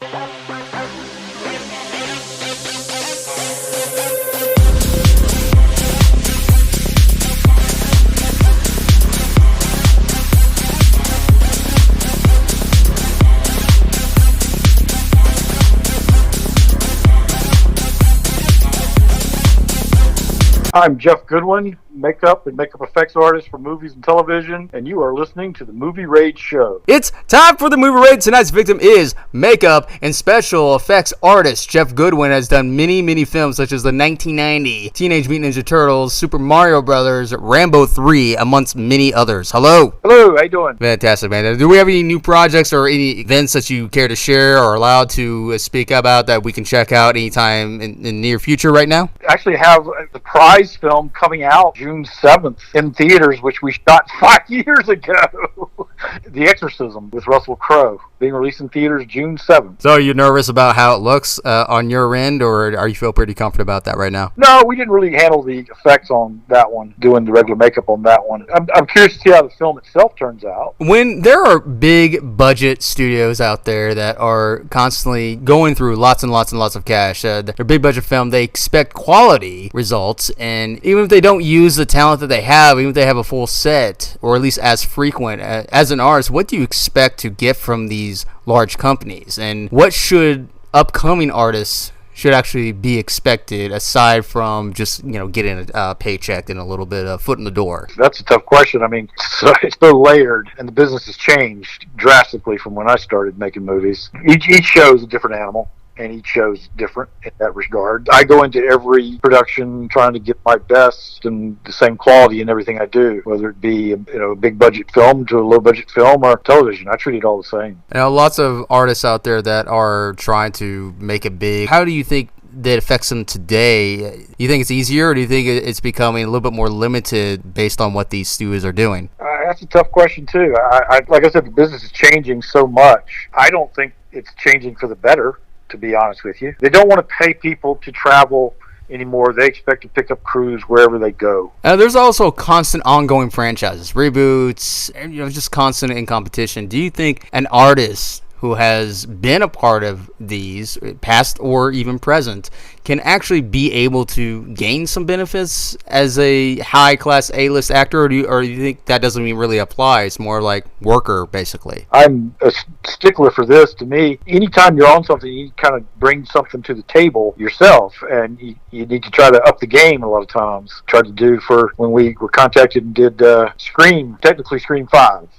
I'm Jeff Goodwin, makeup and makeup effects artist for movies and television, and you are listening to the Movie Raid Show. It's time for the Movie Raid. Tonight's victim is makeup and special effects artist Jeff Goodwin. Has done many films such as the 1990 Teenage Mutant Ninja Turtles, Super Mario Brothers, Rambo 3, amongst many others. Hello. Hello, how you doing? Fantastic, man. Do we have any new projects or any events that you care to share or allowed to speak about that we can check out anytime in the near future right now? I actually have the prize film coming out June 7th in theaters, which we shot 5 years ago. The Exorcism with Russell Crowe, being released in theaters June 7th. So are you nervous about how it looks on your end, or are you feel pretty confident about that right now? No, we didn't really handle the effects on that one, doing the regular makeup on that one. I'm curious to see how the film itself turns out. When there are big budget studios out there that are constantly going through lots and lots of cash, they're big budget film, they expect quality results, and even if they don't use the talent that they have, even if they have a full set, or at least as frequent, as an artist, what do you expect to get from these large companies? And what should upcoming artists should actually be expected aside from just, getting a paycheck and a little bit of foot in the door? That's a tough question. I mean, it's so layered, and the business has changed drastically from when I started making movies. Each show is a different animal, and each show's different in that regard. I go into every production trying to get my best and the same quality in everything I do, whether it be a big budget film to a low budget film or television. I treat it all the same. Lots of artists out there that are trying to make it big. How do you think that affects them today? You think it's easier, or do you think it's becoming a little bit more limited based on what these studios are doing? That's a tough question too. Like I said, the business is changing so much. I don't think it's changing for the better, to be honest with you. They don't want to pay people to travel anymore. They expect to pick up crews wherever they go. There's also constant ongoing franchises, reboots, just constant in competition. Do you think an artist who has been a part of these, past or even present, can actually be able to gain some benefits as a high-class A-list actor, or do you think that doesn't even really apply? It's more like worker, basically. I'm a stickler for this. To me, anytime you're on something, you kind of bring something to the table yourself, and you need to try to up the game a lot of times. Tried to do for when we were contacted and did Scream 5,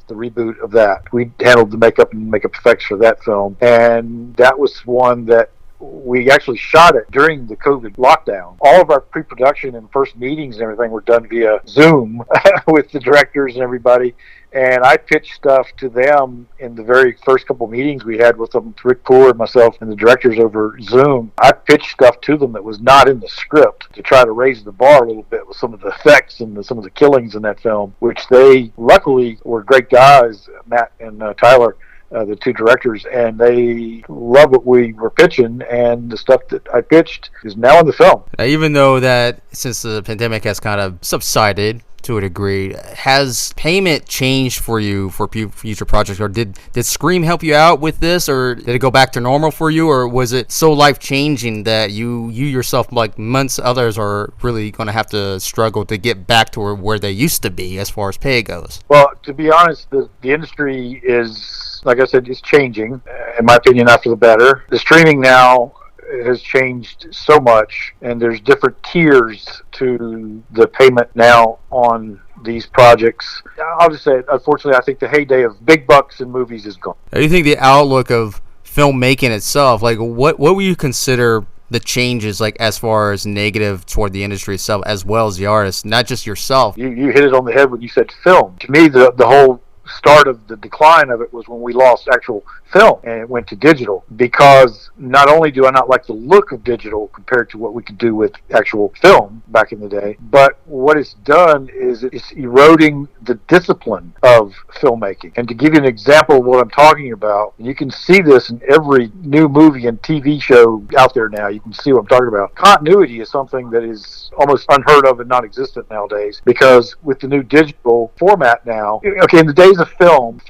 the reboot of that. We handled the makeup and makeup effects for that film, and that was one that we actually shot it during the COVID lockdown. All of our pre-production and first meetings and everything were done via Zoom with the directors and everybody. And I pitched stuff to them in the very first couple of meetings we had with them, Rick Poor and myself and the directors over Zoom. I pitched stuff to them that was not in the script to try to raise the bar a little bit with some of the effects and some of the killings in that film, which they luckily were great guys, Matt and Tyler, the two directors, and they love what we were pitching, and the stuff that I pitched is now in the film. Even though that, since the pandemic has kind of subsided to a degree, has payment changed for you for future projects, or did Scream help you out with this, or did it go back to normal for you, or was it so life-changing that you yourself, like months others, are really going to have to struggle to get back to where they used to be as far as pay goes? Well, to be honest, the industry is, like I said, it's changing, in my opinion, not for the better. The streaming now has changed so much, and there's different tiers to the payment now on these projects. I'll just say, unfortunately, I think the heyday of big bucks in movies is gone. Do you think the outlook of filmmaking itself, like what would you consider the changes, like as far as negative toward the industry itself, as well as the artist, not just yourself? You hit it on the head when you said film. To me, the whole start of the decline of it was when we lost actual film and it went to digital, because not only do I not like the look of digital compared to what we could do with actual film back in the day, but what it's done is it's eroding the discipline of filmmaking. And to give you an example of what I'm talking about, you can see this in every new movie and TV show out there now. You can see what I'm talking about. Continuity is something that is almost unheard of and non-existent nowadays, because with the new digital format now, okay, in the days of film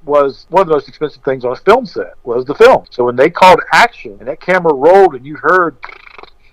was one of the most expensive things on a film set was the film. So when they called action and that camera rolled and you heard,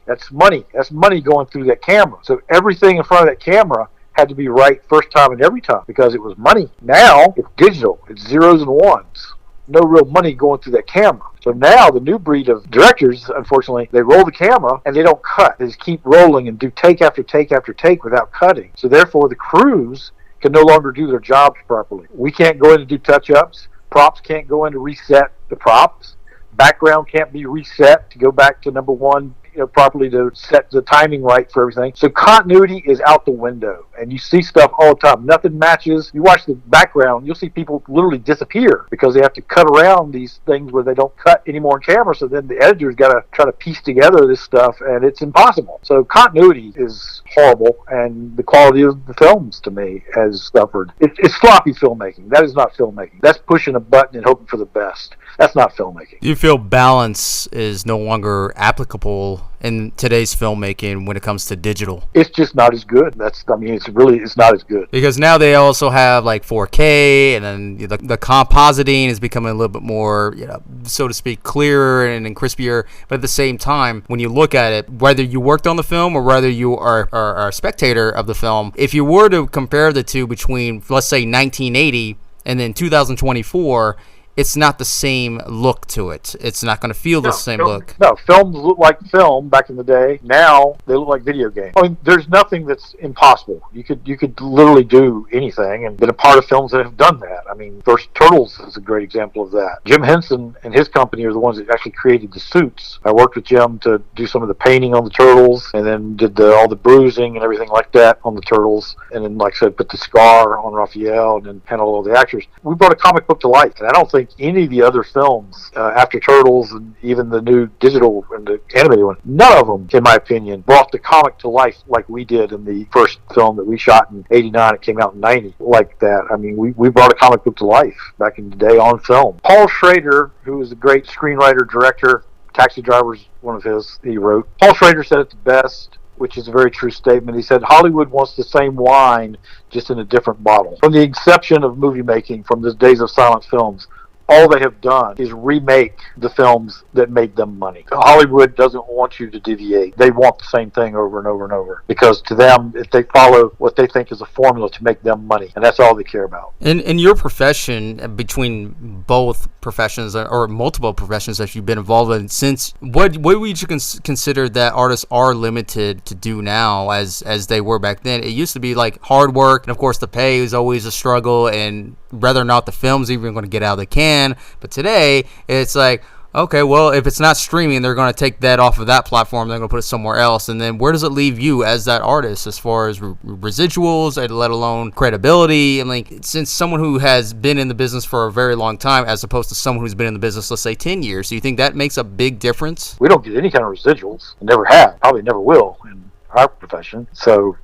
that's money. That's money going through that camera. So everything in front of that camera had to be right first time and every time because it was money. Now it's digital. It's zeros and ones. No real money going through that camera. So now the new breed of directors, unfortunately, they roll the camera and they don't cut. They just keep rolling and do take after take after take without cutting. So therefore the crews can no longer do their jobs properly. We can't go in and do touch-ups. Props can't go in to reset the props. Background can't be reset to go back to number one, properly to set the timing right for everything. So continuity is out the window, and you see stuff all the time. Nothing matches. You watch the background, you'll see people literally disappear because they have to cut around these things where they don't cut anymore on camera. So then the editor's got to try to piece together this stuff, and it's impossible. So continuity is horrible, and the quality of the films, to me, has suffered. It's sloppy filmmaking. That is not filmmaking. That's pushing a button and hoping for the best. That's not filmmaking. Do you feel balance is no longer applicable in today's filmmaking when it comes to digital? It's just not as good. It's not as good. Because now they also have like 4K, and then the compositing is becoming a little bit more, so to speak, clearer and crispier. But at the same time, when you look at it, whether you worked on the film or whether you are a spectator of the film, if you were to compare the two between, let's say, 1980 and then 2024, it's not the same look to it. It's not going to feel the same look. No, films look like film back in the day. Now they look like video games. I mean, there's nothing that's impossible. You could literally do anything, and been a part of films that have done that. I mean, first Turtles is a great example of that. Jim Henson and his company are the ones that actually created the suits. I worked with Jim to do some of the painting on the Turtles, and then did all the bruising and everything like that on the Turtles, and then, like I said, put the scar on Raphael, and then handled all the actors. We brought a comic book to life, and I don't think any of the other films after Turtles and even the new digital and the animated one, none of them, in my opinion, brought the comic to life like we did in the first film that we shot in '89. It came out in '90 like that. I mean, we brought a comic book to life back in the day on film. Paul Schrader, who was a great screenwriter, director, Taxi Driver's one of his he wrote. Paul Schrader said it the best, which is a very true statement. He said, Hollywood wants the same wine, just in a different bottle. From the inception of movie making, from the days of silent films, all they have done is remake the films that made them money. Hollywood doesn't want you to deviate. They want the same thing over and over and over. Because to them, if they follow what they think is a formula to make them money, and that's all they care about. In your profession, between both professions or multiple professions that you've been involved in, since what would you consider that artists are limited to do now as they were back then? It used to be like hard work, and of course the pay is always a struggle, and whether or not the film's even going to get out of the can. But today, it's like, okay, well, if it's not streaming, they're going to take that off of that platform. They're going to put it somewhere else. And then where does it leave you as that artist as far as residuals, let alone credibility? And like, since someone who has been in the business for a very long time as opposed to someone who's been in the business, let's say 10 years, do you think that makes a big difference? We don't get any kind of residuals. Never have. Probably never will in our profession. So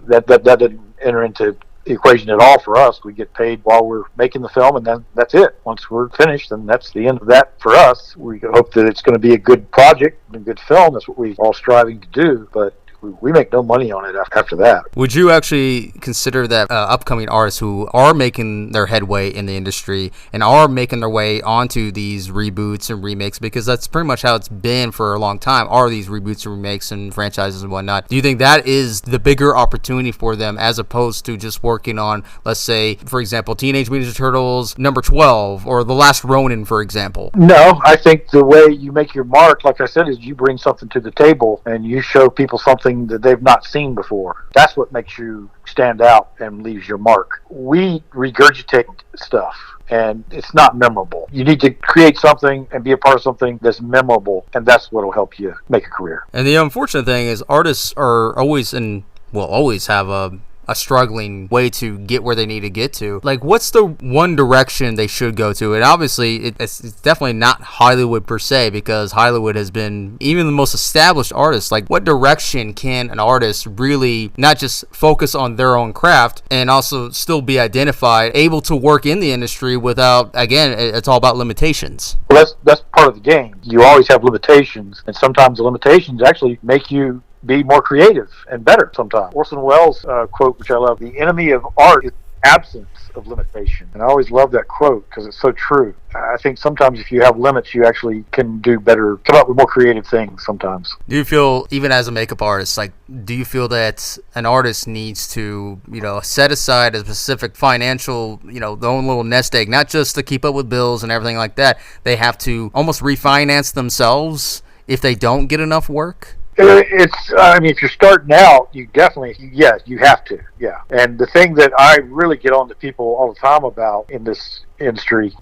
that doesn't enter into the equation at all for us. We get paid while we're making the film, and then that's it. Once we're finished, then that's the end of that for us. We hope that it's going to be a good project, a good film. That's what we're all striving to do, but we make no money on it after that. Would you actually consider that upcoming artists who are making their headway in the industry and are making their way onto these reboots and remakes, because that's pretty much how it's been for a long time, are these reboots and remakes and franchises and whatnot? Do you think that is the bigger opportunity for them as opposed to just working on, let's say, for example, Teenage Mutant Ninja Turtles number 12 or The Last Ronin, for example? No, I think the way you make your mark, like I said, is you bring something to the table and you show people something that they've not seen before. That's what makes you stand out and leaves your mark. We regurgitate stuff and it's not memorable. You need to create something and be a part of something that's memorable, and that's what will help you make a career. And the unfortunate thing is artists are always will always have a struggling way to get where they need to get to. Like, what's the one direction they should go to? And obviously it's definitely not Hollywood per se, because Hollywood has been even the most established artists. Like, what direction can an artist really not just focus on their own craft and also still be identified, able to work in the industry without, again, it's all about limitations? Well, that's part of the game. You always have limitations, and sometimes the limitations actually make you be more creative and better sometimes. Orson Welles' quote, which I love, the enemy of art absence of limitation. And I always love that quote because it's so true. I think sometimes if you have limits, you actually can do better, come up with more creative things sometimes. Do you feel, even as a makeup artist, like, do you feel that an artist needs to, set aside a specific financial, their own little nest egg, not just to keep up with bills and everything like that? They have to almost refinance themselves if they don't get enough work? If you're starting out, you definitely, yes, you have to, yeah. And the thing that I really get on to people all the time about in this industry,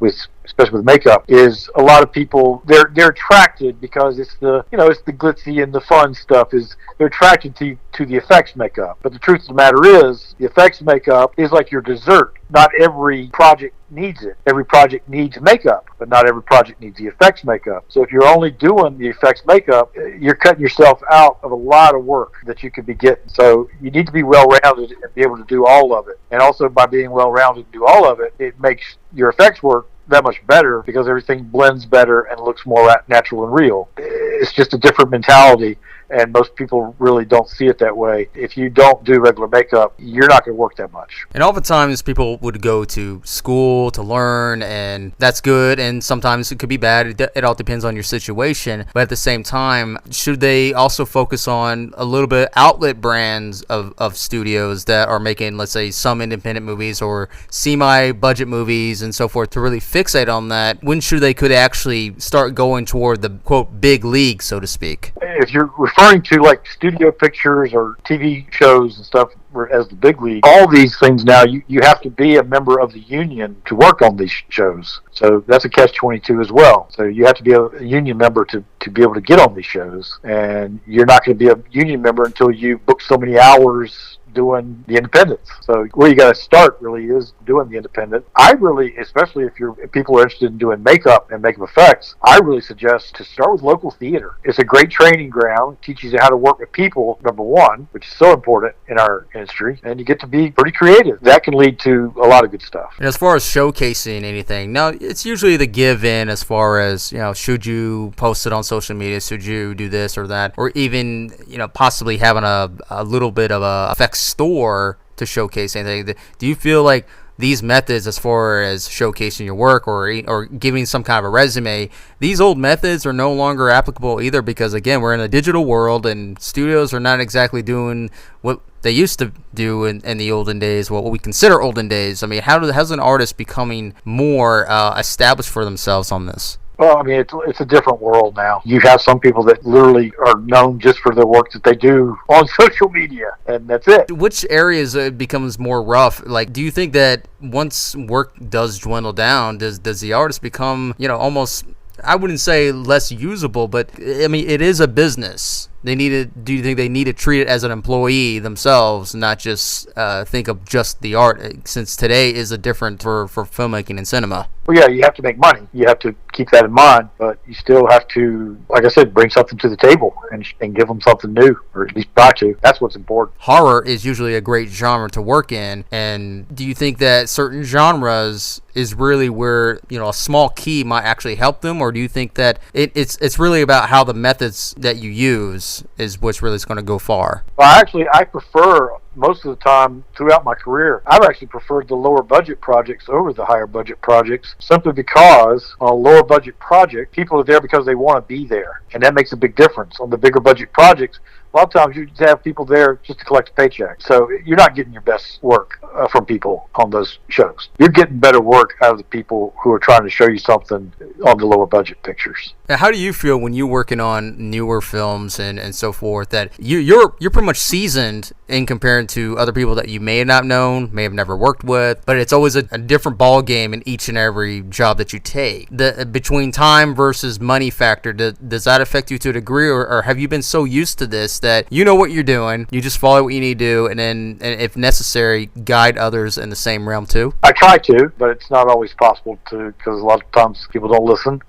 especially with makeup, is a lot of people, they're attracted because it's the glitzy and the fun stuff, is they're attracted to the effects makeup. But the truth of the matter is, the effects makeup is like your dessert. Not every project needs it. Every project needs makeup, but not every project needs the effects makeup. So if you're only doing the effects makeup, you're cutting yourself out of a lot of work that you could be getting. So you need to be well-rounded and be able to do all of it. And also by being well-rounded and do all of it, it makes your effects work that much better because everything blends better and looks more natural and real. It's just a different mentality, and most people really don't see it that way. If you don't do regular makeup, you're not going to work that much. And oftentimes people would go to school to learn, and that's good, and sometimes it could be bad. It all depends on your situation. But at the same time, should they also focus on a little bit outlet brands of studios that are making, let's say, some independent movies or semi-budget movies and so forth, to really fixate on that? When should they could actually start going toward the, quote, big league, so to speak? If you're referring to like studio pictures or TV shows and stuff as the big league, all these things now, you have to be a member of the union to work on these shows. So that's a catch-22 as well. So you have to be a union member to be able to get on these shows. And you're not going to be a union member until you book so many hours doing the independents. So where you got to start really is doing the independent. I really, especially if people are interested in doing makeup and makeup effects, I really suggest to start with local theater. It's a great training ground. It teaches you how to work with people, number one, which is so important in our industry, and you get to be pretty creative. That can lead to a lot of good stuff. And as far as showcasing anything, now it's usually the give in as far as, should you post it on social media, should you do this or that, or even, possibly having a little bit of a effects store to showcase anything. Do you feel like these methods, as far as showcasing your work or giving some kind of a resume, these old methods are no longer applicable either? Because again, we're in a digital world and studios are not exactly doing what they used to do in the olden days, what we consider olden days. I mean, how's an artist becoming more established for themselves on this? Well, it's a different world now. You have some people that literally are known just for the work that they do on social media, and that's it. Which areas becomes more rough? Like, do you think that once work does dwindle down, does the artist become, almost, I wouldn't say less usable, but it is a business. Do you think they need to treat it as an employee themselves, not just think of just the art, since today is a different for filmmaking and cinema? Well, yeah, you have to make money. You have to keep that in mind, but you still have to, like I said, bring something to the table and give them something new, or at least try to. That's what's important. Horror is usually a great genre to work in, and do you think that certain genres is really where, a small key might actually help them, or do you think that it's really about how the methods that you use is what's really going to go far? Well, I prefer, most of the time throughout my career, I've actually preferred the lower budget projects over the higher budget projects, simply because on a lower budget project, people are there because they want to be there, and that makes a big difference. On the bigger budget projects, a lot of times you just have people there just to collect a paycheck. So you're not getting your best work from people on those shows. You're getting better work out of the people who are trying to show you something on the lower budget pictures. Now, how do you feel when you're working on newer films and so forth, that you're pretty much seasoned in compared to other people that you may have not known, may have never worked with, but it's always a different ball game in each and every job that you take? Between time versus money factor, does that affect you to a degree, or have you been so used to this that you know what you're doing, you just follow what you need to do, and if necessary, guide others in the same realm too? I try to, but it's not always possible to, because a lot of times people don't listen.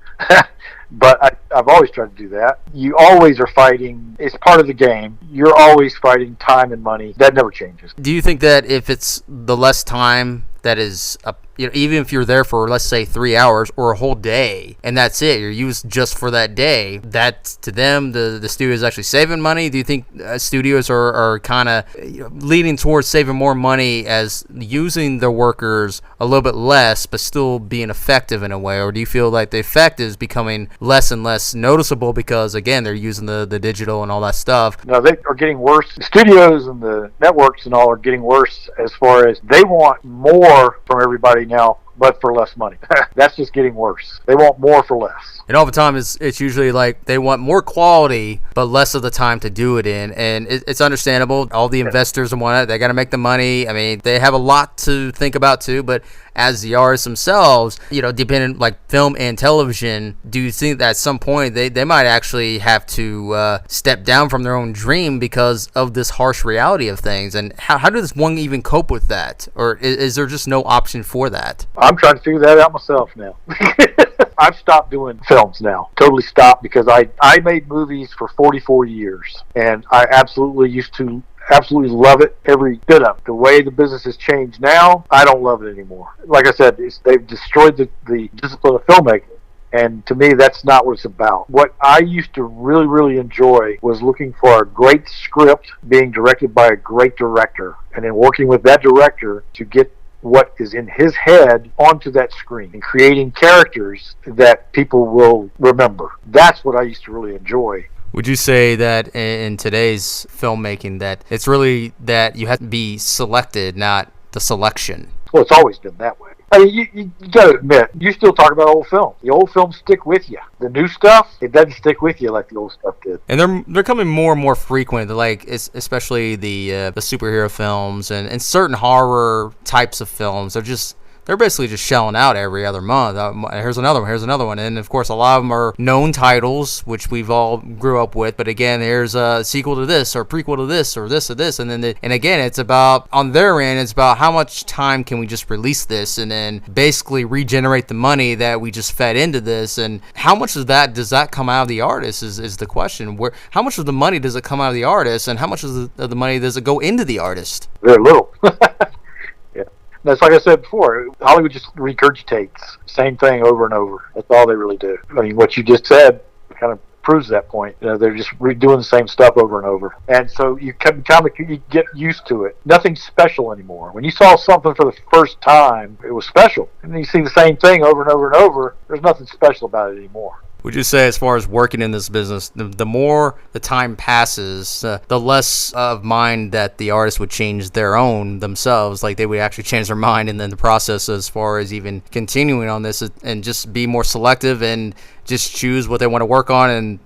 But I've always tried to do that. You always are fighting. It's part of the game. You're always fighting time and money. That never changes. Do you think that if it's the less time that is even if you're there for, let's say, 3 hours or a whole day, and that's it, you're used just for that day, that to them, the studio is actually saving money? Do you think studios are kind of leaning towards saving more money as using their workers a little bit less, but still being effective in a way? Or do you feel like the effect is becoming less and less noticeable because, again, they're using the digital and all that stuff? No, they are getting worse. The studios and the networks and all are getting worse as far as they want more from everybody now, but for less money. That's just getting worse. They want more for less. And all the time, it's usually like they want more quality, but less of the time to do it in. And it's understandable. All the investors and whatnot, they got to make the money. I mean, they have a lot to think about too, but as the artists themselves, depending like film and television, do you think that at some point they might actually have to step down from their own dream because of this harsh reality of things? And how does one even cope with that? Or is there just no option for that? I'm trying to figure that out myself now. I've stopped doing films now. Totally stopped, because I made movies for 44 years, and I absolutely love it, every bit of it. The way the business has changed now, I don't love it anymore. Like I said, they've destroyed the discipline of filmmaking. And to me, that's not what it's about. What I used to really, really enjoy was looking for a great script being directed by a great director, and then working with that director to get what is in his head onto that screen and creating characters that people will remember. That's what I used to really enjoy. Would you say that in today's filmmaking that it's really that you have to be selected, not the selection? Well, it's always been that way. I mean, you got to admit, you still talk about old films. The old films stick with you. The new stuff, it doesn't stick with you like the old stuff did. And they're becoming more and more frequent, like especially the superhero films and certain horror types of films. They're basically just shelling out every other month. Here's another one. And, of course, a lot of them are known titles, which we've all grew up with. But, again, here's a sequel to this or prequel to this or this or this. And then, again, it's about, on their end, it's about how much time can we just release this and then basically regenerate the money that we just fed into this. And how much of that does that come out of the artist is the question. How much of the money does it come out of the artist, and how much of the money does it go into the artist? Very little. That's like I said before, Hollywood just regurgitates the same thing over and over. That's all they really do. I mean, what you just said kind of proves that point. They're just redoing the same stuff over and over. And so you get used to it. Nothing's special anymore. When you saw something for the first time, it was special. And then you see the same thing over and over and over, there's nothing special about it anymore. Would you say, as far as working in this business, the more the time passes, the less of mind that the artist would change their own themselves, like they would actually change their mind and then the process as far as even continuing on this and just be more selective and just choose what they want to work on? And,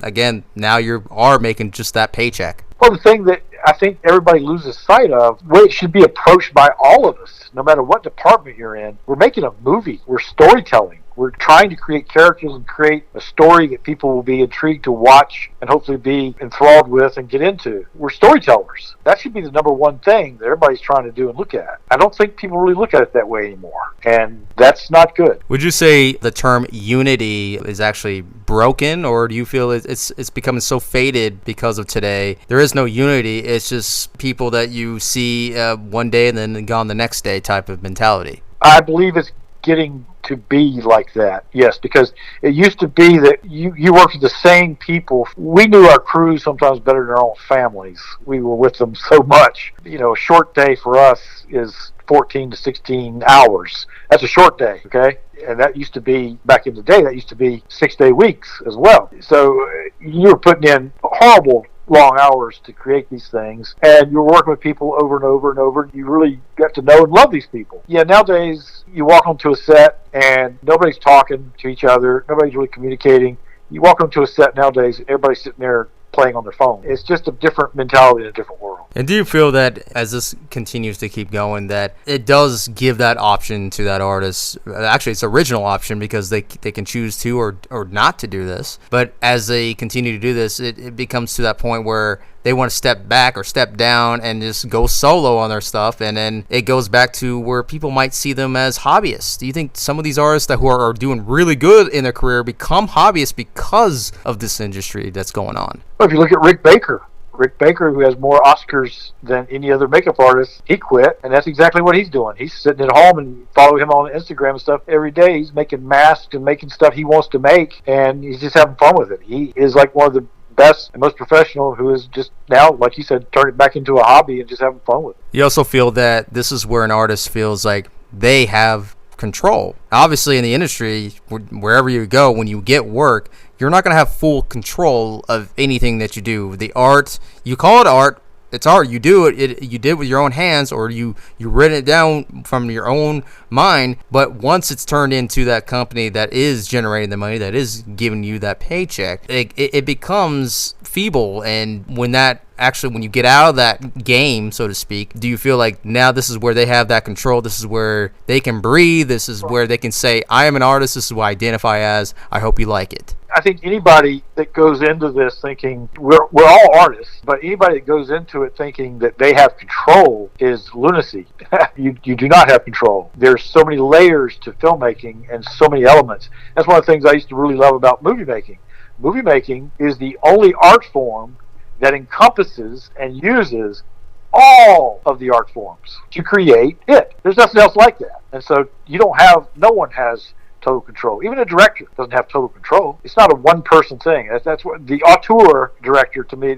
again, now you are making just that paycheck. Well, the thing that I think everybody loses sight of, the way it should be approached by all of us, no matter what department you're in, we're making a movie. We're storytelling. We're trying to create characters and create a story that people will be intrigued to watch and hopefully be enthralled with and get into. We're storytellers. That should be the number one thing that everybody's trying to do and look at. I don't think people really look at it that way anymore, and that's not good. Would you say the term unity is actually broken, or do you feel it's becoming so faded because of today? There is no unity. It's just people that you see one day and then gone the next day type of mentality. I believe it's getting to be like that, yes, because it used to be that you worked with the same people. We knew our crews sometimes better than our own families. We were with them so much. A short day for us is 14 to 16 hours. That's a short day, okay? And that used to be, back in the day, that used to be 6-day weeks as well. So you were putting in horrible long hours to create these things, and you're working with people over and over and over. You really got to know and love these people. Yeah, nowadays you walk onto a set and nobody's talking to each other, nobody's really communicating. You walk onto a set nowadays and everybody's sitting there playing on their phone. It's just a different mentality in a different world. And do you feel that as this continues to keep going, that it does give that option to that artist? Actually, it's original option because they can choose to or not to do this. But as they continue to do this, it becomes to that point where they want to step back or step down and just go solo on their stuff, and then it goes back to where people might see them as hobbyists. Do you think some of these artists who are doing really good in their career become hobbyists because of this industry that's going on? Well, if you look at Rick Rick Baker, who has more Oscars than any other makeup artist, he quit, and that's exactly what he's doing. He's sitting at home, and follow him on Instagram and stuff every day. He's making masks and making stuff he wants to make, and he's just having fun with it. He is like one of the best and most professional who is just now, like you said, turn it back into a hobby and just having fun with it. You also feel that this is where an artist feels like they have control. Obviously, in the industry, wherever you go, when you get work, you're not going to have full control of anything that you do. The art, you call it art, it's art. You do it. You did it with your own hands, or you written it down from your own mind. But once it's turned into that company that is generating the money, that is giving you that paycheck, it becomes feeble. And when you get out of that game, so to speak, do you feel like now this is where they have that control? This is where they can breathe. This is where they can say, I am an artist. This is what I identify as. I hope you like it. I think anybody that goes into this thinking we're all artists, but anybody that goes into it thinking that they have control is lunacy. You do not have control. There's so many layers to filmmaking and so many elements. That's one of the things I used to really love about movie making. Movie making is the only art form that encompasses and uses all of the art forms to create it. There's nothing else like that. And so no one has total control. Even a director doesn't have total control. It's not a one-person thing. That's what the auteur director, to me,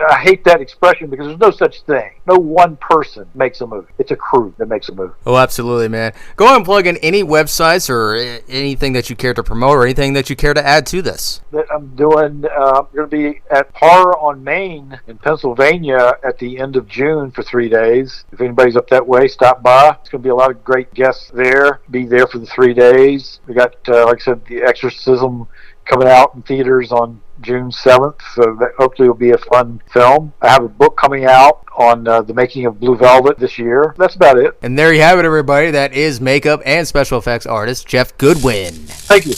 I hate that expression because there's no such thing. No one person makes a movie. It's a crew that makes a movie. Oh, absolutely, man. Go ahead and plug in any websites or anything that you care to promote or anything that you care to add to this. That I'm doing, I'm going to be at Horror on Main in Pennsylvania at the end of June for 3 days. If anybody's up that way, stop by. It's going to be a lot of great guests there. Be there for the 3 days. We got, like I said, The Exorcism coming out in theaters on June 7th, so that hopefully will be a fun film. I have a book coming out on the making of Blue Velvet this year. That's about it. And there you have it, everybody. That is makeup and special effects artist Jeff Goodwin. Thank you.